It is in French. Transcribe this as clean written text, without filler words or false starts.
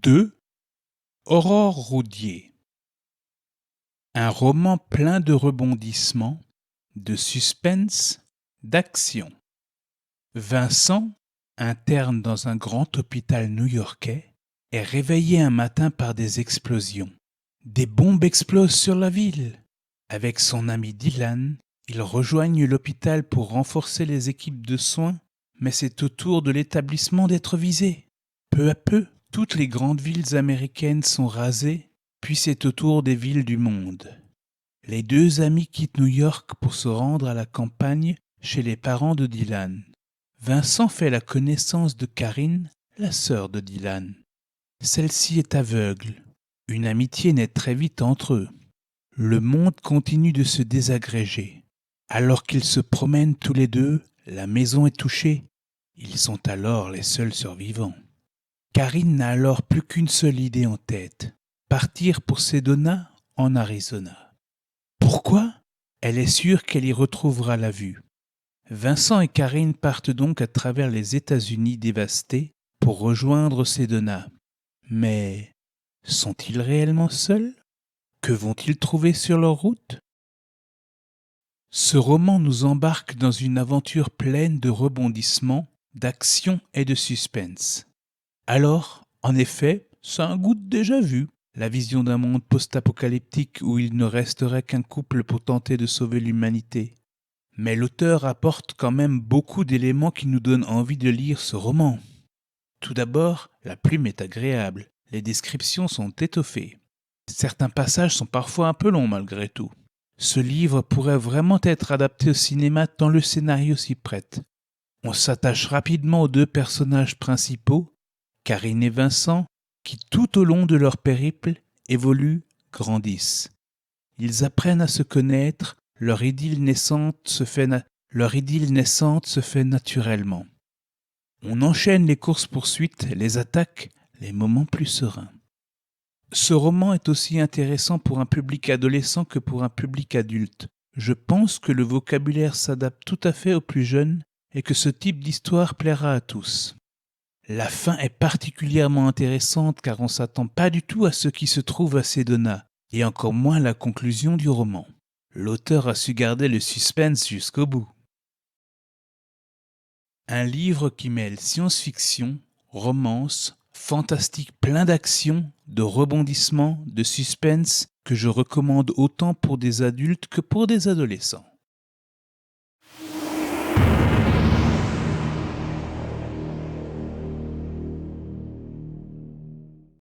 2. Aurore Roudier. Un roman plein de rebondissements, de suspense, d'action. Vincent, interne dans un grand hôpital new-yorkais, est réveillé un matin par des explosions. Des bombes explosent sur la ville. Avec son ami Dylan, ils rejoignent l'hôpital pour renforcer les équipes de soins, mais c'est au tour de l'établissement d'être visé. Peu à peu, toutes les grandes villes américaines sont rasées, puis c'est au tour des villes du monde. Les deux amis quittent New York pour se rendre à la campagne chez les parents de Dylan. Vincent fait la connaissance de Karine, la sœur de Dylan. Celle-ci est aveugle. Une amitié naît très vite entre eux. Le monde continue de se désagréger. Alors qu'ils se promènent tous les deux, la maison est touchée. Ils sont alors les seuls survivants. Karine n'a alors plus qu'une seule idée en tête, partir pour Sedona en Arizona. Pourquoi ? Elle est sûre qu'elle y retrouvera la vue. Vincent et Karine partent donc à travers les États-Unis dévastés pour rejoindre Sedona. Mais sont-ils réellement seuls ? Que vont-ils trouver sur leur route ? Ce roman nous embarque dans une aventure pleine de rebondissements, d'action et de suspense. Alors, en effet, ça a un goût de déjà vu, la vision d'un monde post-apocalyptique où il ne resterait qu'un couple pour tenter de sauver l'humanité. Mais l'auteur apporte quand même beaucoup d'éléments qui nous donnent envie de lire ce roman. Tout d'abord, la plume est agréable, les descriptions sont étoffées. Certains passages sont parfois un peu longs malgré tout. Ce livre pourrait vraiment être adapté au cinéma tant le scénario s'y prête. On s'attache rapidement aux deux personnages principaux, Karine et Vincent, qui tout au long de leur périple évoluent, grandissent. Ils apprennent à se connaître, leur idylle naissante se fait naturellement. On enchaîne les courses-poursuites, les attaques, les moments plus sereins. Ce roman est aussi intéressant pour un public adolescent que pour un public adulte. Je pense que le vocabulaire s'adapte tout à fait aux plus jeunes et que ce type d'histoire plaira à tous. La fin est particulièrement intéressante car on ne s'attend pas du tout à ce qui se trouve à Sedona, et encore moins la conclusion du roman. L'auteur a su garder le suspense jusqu'au bout. Un livre qui mêle science-fiction, romance, fantastique plein d'action, de rebondissements, de suspense, que je recommande autant pour des adultes que pour des adolescents.